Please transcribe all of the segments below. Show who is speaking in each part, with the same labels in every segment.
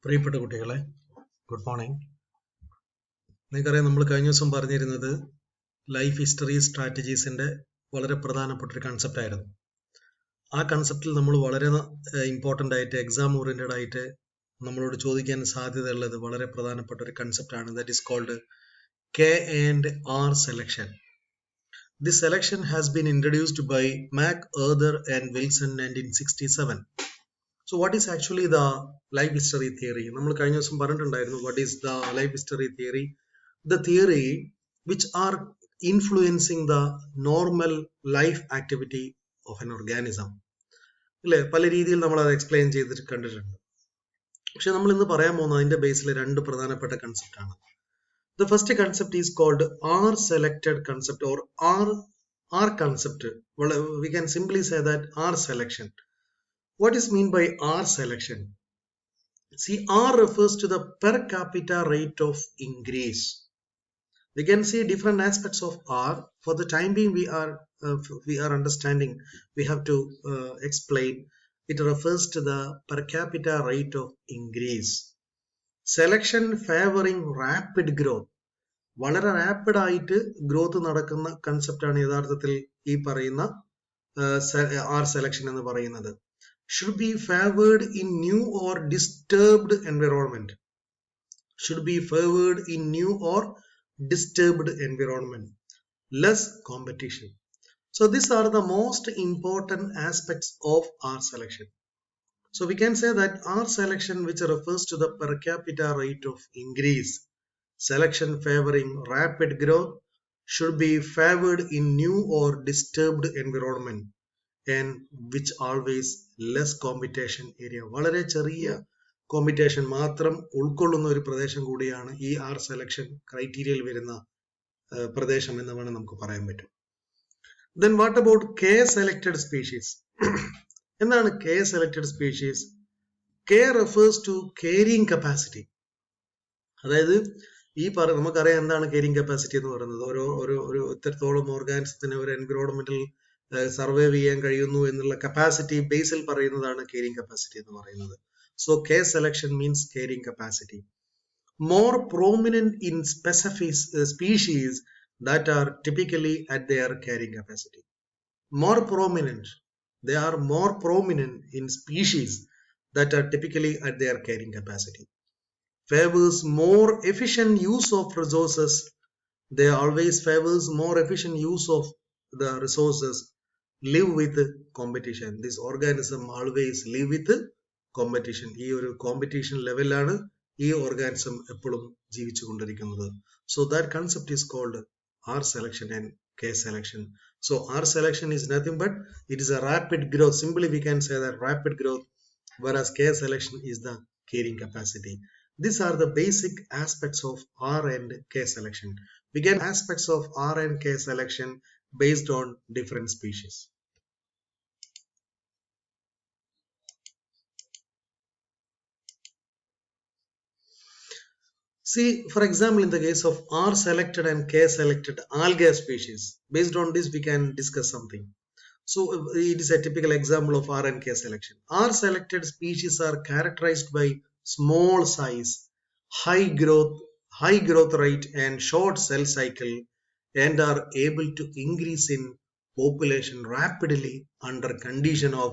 Speaker 1: പ്രിയപ്പെട്ട കുട്ടികളെ, good morning. നിങ്ങൾക്കറിയാം, നമ്മൾ കഴിഞ്ഞ ദിവസം പറഞ്ഞിരുന്നത് ലൈഫ് ഹിസ്റ്ററി സ്ട്രാറ്റജീസിന്റെ വളരെ പ്രധാനപ്പെട്ട ഒരു കൺസെപ്റ്റ് ആയിരുന്നു. ആ കൺസെപ്റ്റിൽ നമ്മൾ വളരെ ഇമ്പോർട്ടൻ്റ് ആയിട്ട് എക്സാം ഓറിയന്റഡ് ആയിട്ട് നമ്മളോട് ചോദിക്കാൻ സാധ്യതയുള്ളത് വളരെ പ്രധാനപ്പെട്ട ഒരു കൺസെപ്റ്റ് ആണ്. That is called K&R selection. This selection has been introduced by MacArthur and Wilson 1967. So what is actually the life history theory? നമ്മൾ കഴിഞ്ഞ ദിവസം പറഞ്ഞിട്ടുണ്ടായിരുന്നു what is the life history theory? The theory which are influencing the normal life activity of an organism. അല്ലേ, പല രീതിയിൽ നമ്മൾ അത് explain ചെയ്തിട്ട് കണ്ടിട്ടുണ്ട്. പക്ഷെ നമ്മൾ ഇന്ന് പറയാൻ പോകുന്നത് അതിന്റെ ബേസിൽ രണ്ട് പ്രധാനപ്പെട്ട കൺസെപ്റ്റ് ആണ്. The first concept is called R-selected concept or R concept. Well, we can simply say that R selection. What is mean by R selection? See, R refers to the per capita rate of increase. We can see different aspects of R. For the time being, we are understanding. We have to explain. It refers to the per capita rate of increase. Selection favoring rapid growth. വളരെ rapid ആയിട്ട് growth നടക്കുന്ന concept ആണ് യഥാർത്ഥത്തിൽ ഈ പറയുന്ന R selection എന്ന് പറയുന്നത്. Should be favoured in new or disturbed environment. Should be favoured in new or disturbed environment. Less competition. So these are the most important aspects of R selection. So we can say that R selection, which refers to the per capita rate of increase, selection favoring rapid growth, should be favored in new or disturbed environment and which always less competition area. വളരെ ചെറിയ competition മാത്രം ഉൾക്കൊള്ളുന്ന ഒരു പ്രദേശം കൂടിയാണ് ഈ R selection ക്രൈറ്റീരിയയിൽ വരുന്ന പ്രദേശം എന്ന് വേണം നമുക്ക് പറയാൻ പറ്റും. Then what about K selected species? എന്താണ് K selected species? K refers to carrying capacity. അതായത് ഈ നമുക്കറിയാം എന്താണ് carrying capacity എന്ന് പറയുന്നത്. ഒരു എത്രത്തോളം ഓർഗാനിസത്തിന് ഒരു എൻവിറോൺമെന്റിൽ സർവൈവ് ചെയ്യാൻ കഴിയുന്നു എന്നുള്ള കപ്പാസിറ്റി ബേസിൽ പറയുന്നതാണ് carrying capacity എന്ന് പറയുന്നത്. So K selection means carrying capacity. More prominent in specific species that are typically at their carrying capacity. More prominent. They are more prominent in species that are typically at their carrying capacity. Favors more efficient use of resources. They always favors more efficient use of the resources. Live with competition. This organism always live with competition. ഈ ഒരു competition ലെവലാണ് ഈ organism എപ്പോഴും ജീവിച്ചു കൊണ്ടിരിക്കുന്നത്. So that concept is called R selection and K selection. So R selection is nothing but it is a rapid growth. Simply we can say that rapid growth, whereas K selection is the carrying capacity. These are the basic aspects of R and K selection. We get aspects of R and K selection based on different species. See, for example, in the case of R selected and K selected algae species, based on this we can discuss something. So it is a typical example of R and K selection. R selected species are characterized by small size, high growth rate and short cell cycle, and are able to increase in population rapidly under condition of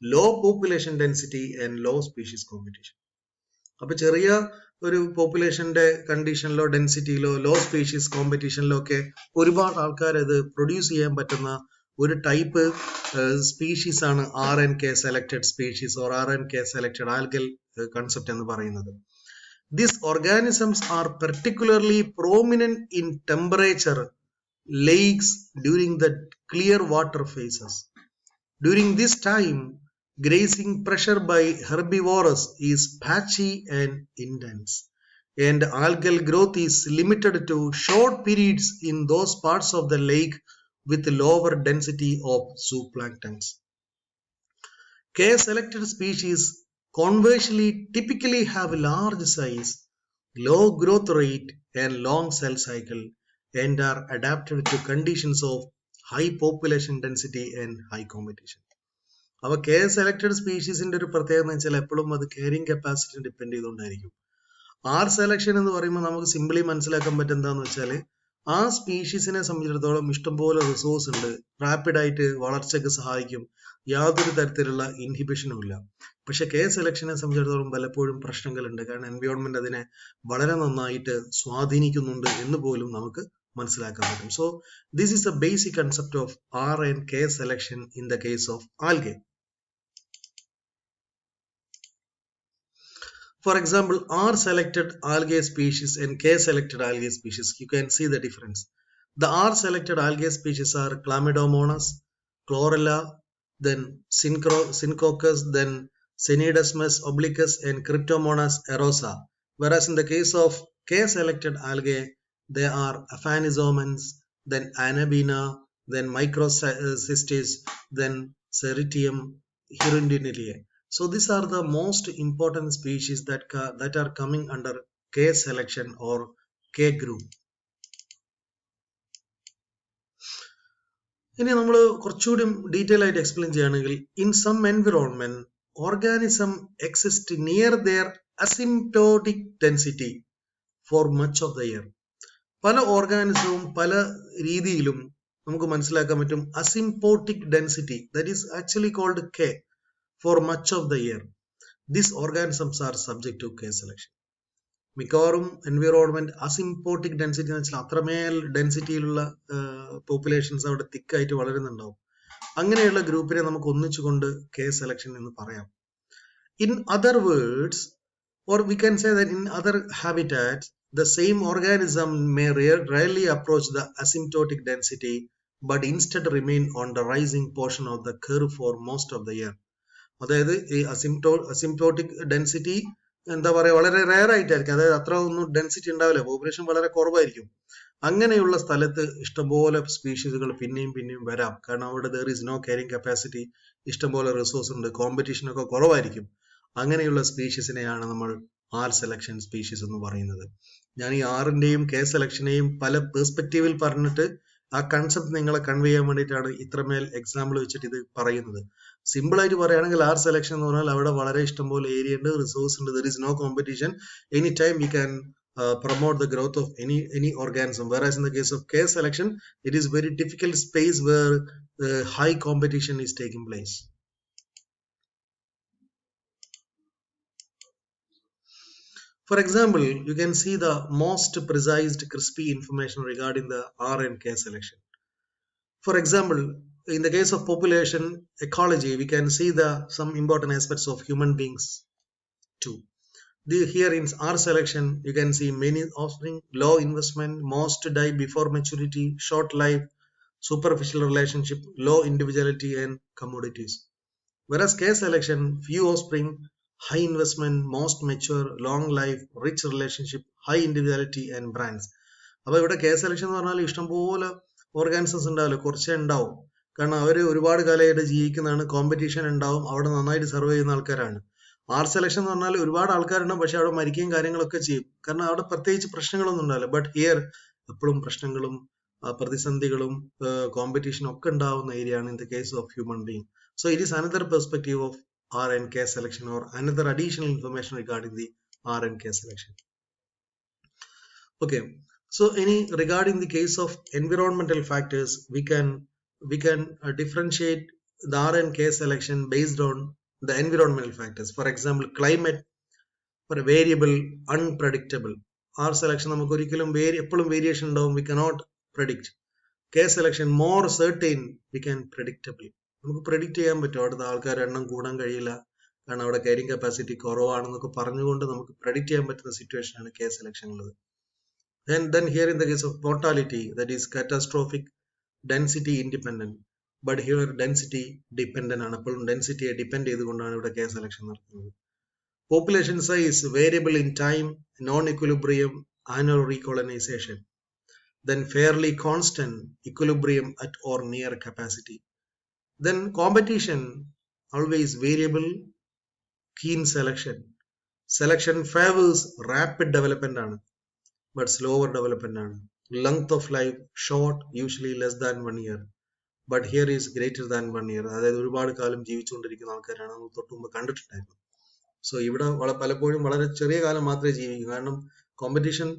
Speaker 1: low population density and low species competition. അപ്പൊ ചെറിയ ഒരു പോപ്പുലേഷന്റെ കണ്ടീഷനിലോ ഡെൻസിറ്റിയിലോ law species കോമ്പറ്റീഷനിലോ ഒക്കെ ഒരുപാട് ആൾക്കാർ ഇത് produce ചെയ്യാൻ പറ്റുന്ന ഒരു ടൈപ്പ് സ്പീഷീസ് ആണ് R and K selected species or R and K selected algal concept എന്ന് പറയുന്നത്. These organisms are particularly prominent in temperature lakes during the clear water phases. During this time, grazing pressure by herbivores is patchy and intense, and algal growth is limited to short periods in those parts of the lake with lower density of zooplanktons. K-selected species conversely typically have large size, low growth rate and long cell cycle, and are adapted to conditions of high population density and high competition. അപ്പോൾ K selected സ്പീഷീസിന്റെ ഒരു പ്രത്യേകത എന്ന് വെച്ചാൽ എപ്പോഴും അത് carrying capacity depend ചെയ്തുകൊണ്ടായിരിക്കും. R selection എന്ന് പറയുമ്പോൾ നമുക്ക് സിംപിളി മനസ്സിലാക്കാൻ പറ്റും എന്താന്ന് വെച്ചാൽ ആ സ്പീഷീസിനെ സംബന്ധിച്ചിടത്തോളം ഇഷ്ടംപോലെ റിസോഴ്സ് ഉണ്ട്, റാപ്പിഡായിട്ട് വളർച്ചയ്ക്ക് സഹായിക്കും, യാതൊരു തരത്തിലുള്ള ഇൻഹിബിഷനും ഇല്ല. പക്ഷെ കെ സെലക്ഷനെ സംബന്ധിച്ചിടത്തോളം പലപ്പോഴും പ്രശ്നങ്ങളുണ്ട്, കാരണം എൻവയോൺമെന്റ് അതിനെ വളരെ നന്നായിട്ട് സ്വാധീനിക്കുന്നുണ്ട് എന്ന് പോലും നമുക്ക് മനസ്സിലാക്കാൻ പറ്റും. So this is the basic concept of R and K selection in the case of algae. For example, R selected algae species and K selected algae species. You can see the difference. The R selected algae species are Chlamydomonas, Chlorella, then Syncoccus, then Cnidosmus obliquus and Cryptomonas erosa. Whereas in the case of K selected algae, they are Aphanisomens, then Anabina, then Microcystis, then Ceritium hirundiniliae. So these are the most important species that are coming under K selection or K group. ഇനി നമ്മൾ കുറച്ചുകൂടി detail ആയിട്ട് explain ചെയ്യുകയാണെങ്കിൽ, in some environment organism exist near their asymptotic density for much of the year. പല ഓർഗാനിസവും പല രീതിയിലും നമുക്ക് മനസ്സിലാക്കാൻ പറ്റും asymptotic density, that is actually called K. For much of the year, these organisms are subject to K selection. മിക്കവാറും environment asymptotic density എന്ന് വെച്ചാൽ അത്രമേൽ ഡെൻസിറ്റിയിലുള്ള പോപ്പുലേഷൻസ് അവിടെ തിക്കായിട്ട് വളരുന്നുണ്ടാവും. അങ്ങനെയുള്ള ഗ്രൂപ്പിനെ നമുക്ക് ഒന്നിച്ചുകൊണ്ട് K സെലക്ഷൻ എന്ന് പറയാം. In other words, or we can say that in other habitats, the same organism may rarely approach the asymptotic density, but instead remain on the rising portion of the curve for most of the year. അതായത് ഈ asymptotic density എന്താ പറയുക, വളരെ rare ആയിട്ടായിരിക്കും, അതായത് അത്ര ഒന്നും density ഉണ്ടാവില്ല, പോപ്പുലേഷൻ വളരെ കുറവായിരിക്കും. അങ്ങനെയുള്ള സ്ഥലത്ത് ഇഷ്ടംപോലെ സ്പീഷീസുകൾ പിന്നെയും വരാം, കാരണം അവിടെ there is no carrying capacity, ഇഷ്ടംപോലെ റിസോഴ്സ് ഉണ്ട്, കോമ്പറ്റീഷൻ ഒക്കെ കുറവായിരിക്കും. അങ്ങനെയുള്ള സ്പീഷീസിനെയാണ് നമ്മൾ ആർ സെലക്ഷൻ സ്പീഷീസ് എന്ന് പറയുന്നത്. ഞാൻ ഈ ആറിന്റെയും കെ സെലക്ഷനെയും പല പെർസ്പെക്റ്റീവിൽ പറഞ്ഞിട്ട് ആ കൺസെപ്റ്റ് നിങ്ങളെ കൺവേ ചെയ്യാൻ വേണ്ടിയിട്ടാണ് ഇത്രമേൽ എക്സാമ്പിൾ വെച്ചിട്ട് ഇത് പറയുന്നത്. സിമ്പിൾ ആയിട്ട് പറയുകയാണെങ്കിൽ ആർ സെലക്ഷൻ എന്ന് പറഞ്ഞാൽ അവിടെ വളരെ ഇഷ്ടംപോലെ ഏരിയ ഉണ്ട്, റിസോഴ്സ് ഉണ്ട്, there is no competition, any time we can promote the growth of any organism. Whereas in the case of K selection, it is very difficult space where high competition is taking place. For example, you can see the most precise crispy information regarding the R and K selection. For example, in the case of population ecology, we can see some important aspects of human beings too. Here in R selection, you can see many offspring, low investment, most die before maturity, short life, superficial relationship, low individuality and commodities. Whereas K selection, few offspring, high investment, most mature, long life, rich relationship, high individuality and brands. അപ്പോൾ ഇവിടെ K selection എന്ന് പറഞ്ഞാൽ ഇഷ്ടംപോലെ organisms ഉണ്ടാവില്ല, കുറച്ചേ ഉണ്ടാവും, കാരണം അവർ ഒരുപാട് കാലമായിട്ട് ജീവിക്കുന്നതാണ്, കോമ്പറ്റീഷൻ ഉണ്ടാവും, അവിടെ നന്നായിട്ട് സർവേ ചെയ്യുന്ന ആൾക്കാരാണ്. ആർ സെലക്ഷൻ എന്ന് പറഞ്ഞാൽ ഒരുപാട് ആൾക്കാരുണ്ടാവും, പക്ഷെ അവിടെ മരിക്കുകയും കാര്യങ്ങളൊക്കെ ചെയ്യും, കാരണം അവിടെ പ്രത്യേകിച്ച് പ്രശ്നങ്ങളൊന്നും ഉണ്ടാവില്ല. ബട്ട് ഹിയർ എപ്പോഴും പ്രശ്നങ്ങളും പ്രതിസന്ധികളും കോമ്പറ്റീഷനും ഒക്കെ ഉണ്ടാവുന്ന ഏരിയ ആണ് in the case of human being. So it is another perspective of R and K selection, or another additional information regarding the R and K selection. Okay, so regarding the case of environmental factors, we can differentiate the R and K selection based on the environmental factors. For example, climate, for a variable, unpredictable. R selection നമുക്ക് ഒരിക്കലും എപ്പോഴും variation ഉണ്ടാവും, we cannot predict. K selection more certain, we can predictable. നമുക്ക് predict ചെയ്യാൻ പറ്റും, അവിടുത്തെ ആൾക്കാരുടെ എണ്ണം കൂടാൻ കഴിയില്ല, കാരണം അവിടെ കാരിങ് കപ്പാസിറ്റി കുറവാണെന്നൊക്കെ പറഞ്ഞുകൊണ്ട് നമുക്ക് പ്രെഡിക്റ്റ് ചെയ്യാൻ പറ്റുന്ന സിറ്റുവേഷൻ ആണ് K സെലക്ഷൻ ഉള്ളത്. Then here in the case of mortality, that is catastrophic, density independent, but here density dependent ആണ്, അപ്പോൾ ഡെൻസിറ്റിയെ ഡിപ്പെൻഡ് ചെയ്തുകൊണ്ടാണ് ഇവിടെ K സെലക്ഷൻ നടത്തുന്നത്. Population size variable in time, non-equilibrium, annual recolonization. Then fairly constant, equilibrium at or near capacity. Then competition, always variable, keen selection. Selection favors rapid development ആണ്, but slower development ആണ്. Length of life short, usually less than 1 year. but here is greater than 1 year. അതായത് ഒരുപാട് കാലം ജീവിച്ചുകൊണ്ടിരിക്കുന്ന ആൾക്കാരാണ് നമ്മൾ തൊട്ട് മുമ്പ് കണ്ടിട്ടുണ്ടായിരുന്നത്. So ഇവിടെ പലപ്പോഴും വളരെ ചെറിയ കാലം മാത്രമേ ജീവിക്കൂ. കാരണം കോമ്പറ്റീഷൻ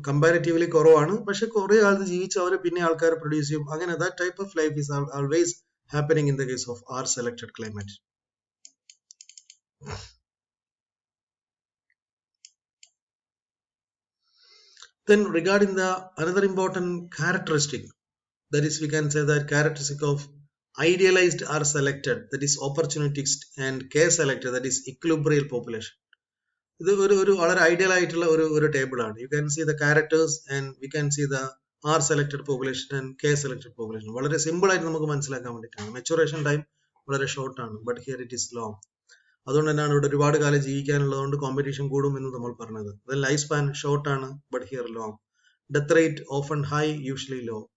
Speaker 1: കമ്പാരിറ്റീവ്ലി കുറവാണ്. പക്ഷെ കുറെ കാലത്ത് ജീവിച്ച് അവർ പിന്നെ ആൾക്കാരെ പ്രൊഡ്യൂസ് ചെയ്യും. അങ്ങനെ that type of life is always happening in the case of are selected climate. Then regarding the another important characteristic, that is we can say that characteristic of idealized are selected, that is opportunistic, and care selected, that is equilibrial population. ഇത് ഒരു വളരെ ideal ആയിട്ടുള്ള ഒരു table ആണ്. You can see the characters and we can see the are selected population and K selected population. വളരെ simple ആയിട്ട് നമുക്ക് മനസ്സിലാക്കാൻ വേണ്ടിയിട്ടാണ്. മെച്ചുറേഷൻ ടൈം വളരെ ഷോർട്ട് ആണ്, but here it is long. അതുകൊണ്ട് തന്നെയാണ് ഇവിടെ ഒരുപാട് കാലം ജീവിക്കാനുള്ളതുകൊണ്ട് കോമ്പറ്റീഷൻ കൂടും എന്ന് നമ്മൾ പറഞ്ഞത്. ലൈഫ് സ്പാൻ ഷോർട്ട് ആണ്, but here long. Death rate often high, usually low.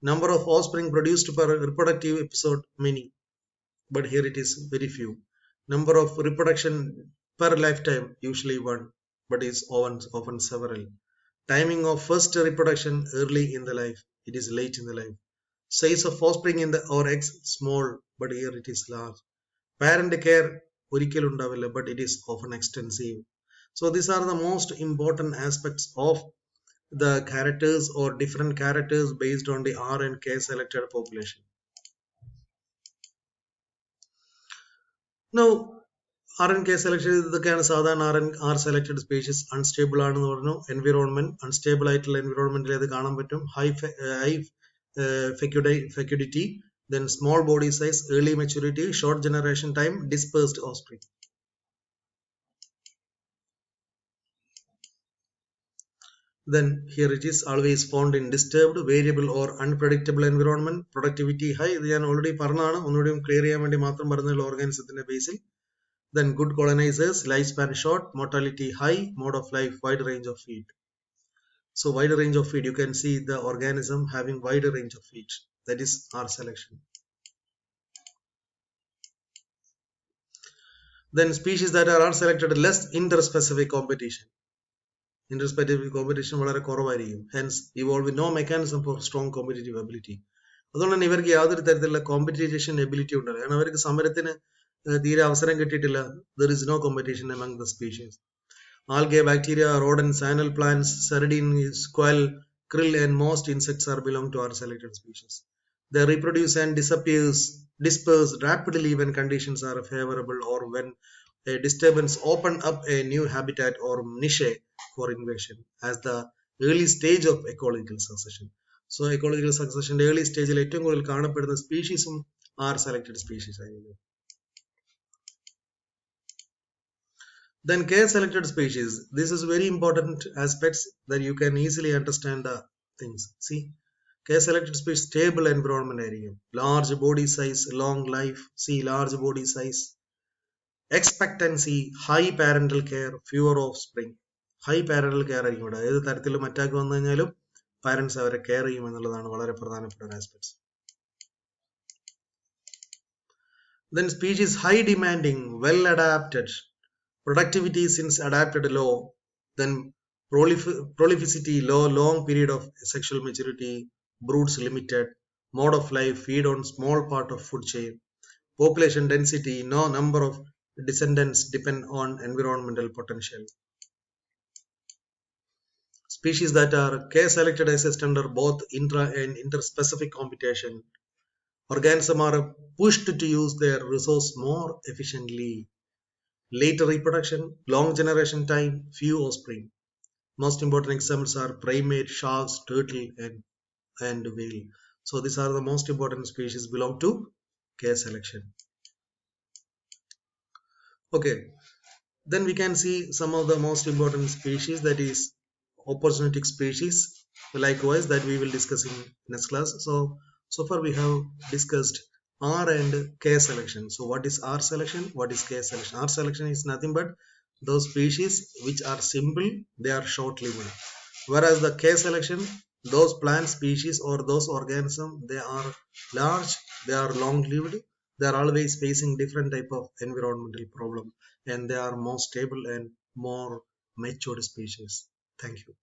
Speaker 1: Number of offspring produced per reproductive episode many, but here it is very few. Number of reproduction per lifetime usually one, but is often several. Timing of first reproduction early in the life, it is late in the life. Size of offspring in the or eggs small, but here it is large. Parent care ഒരിക്കലും ഉണ്ടാവില്ല, but it is often extensive. So these are the most important aspects of the characters or different characters based on the R and K selected population. Now R and K selected ഇതൊക്കെയാണ് സാധാരണ R selected species. Unstable ആണെന്ന് പറഞ്ഞു. Environment unstable ആയിട്ടുള്ള എൻവിറോൺമെന്റിൽ അത് കാണാൻ പറ്റും. High fecundity, then small body size, early maturity, short generation time, dispersed offspring. Then here it is always found in disturbed, variable or unpredictable environment. Productivity high, ഇത് ഞാൻ already പറഞ്ഞതാണ്, ഒന്നുകൂടി ക്ലിയർ ചെയ്യാൻ വേണ്ടി മാത്രം പറഞ്ഞുള്ള ഓർഗാനിസത്തിന്റെ ബേസിൽ. Then good colonizers, lifespan short, mortality high, mode of life wide range of feed. So wide range of feed, you can see the organism having wider range of feed, that is R selection. Then species that are selected less interspecific competition. Interspecific competition വളരെ കുറവായിരിക്കും. Hence evolve with no mechanism for strong competitive ability. അതുകൊണ്ട് തന്നെ ഇവർക്ക് യാതൊരു തരത്തിലുള്ള competition ability ഉണ്ടാവില്ല. കാരണം അവർക്ക് സമരത്തിന് തീരെ അവസരം കിട്ടിയിട്ടില്ല. There is no competition among the species. Algae, bacteria, rodents, anal plants, sardine, squirrel, krill and most insects are belong to our selected species. They reproduce and disperse rapidly when conditions are favorable or when a disturbance open up a new habitat or niche for invasion as the early stage of ecological succession. So ecological succession early stage il ഏറ്റവും കൂടുതൽ കാണപ്പെടുന്ന സ്പീഷീസും are selected species ആയിരിക്കും. Then K selected species, this is very important aspects that you can easily understand the things. See, K selected species stable environment area, large body size, long life, see large body size, expectancy, high parental care, fewer offspring. High parental care ആയിരിക്കും ഇവിടെ. ഏത് തരത്തിലും attack വന്നു കഴിഞ്ഞാലും parents അവരെ care ചെയ്യും എന്നുള്ളതാണ് വളരെ പ്രധാനപ്പെട്ട aspects. Then species high demanding, well adapted, productivity since adapted low, then prolificity low, long period of sexual maturity, broods limited, mode of life feed on small part of food chain, population density, no number of descendants depend on environmental potential. Species that are K selected exist under both intra and interspecific competition. Organisms are pushed to use their resource more efficiently. Later reproduction, long generation time, few offspring. Most important examples are primate, sharks, turtle and whale. So these are the most important species belong to K selection. Okay, then we can see some of the most important species, that is opportunistic species, likewise that we will discuss in next class. So far we have discussed R and K selection. So what is R selection? What is K selection? R selection is nothing but those species which are simple, they are short-lived. Whereas the K selection, those plant species or those organisms, they are large, they are long-lived, they are always facing different type of environmental problem, and they are more stable and more matured species. Thank you.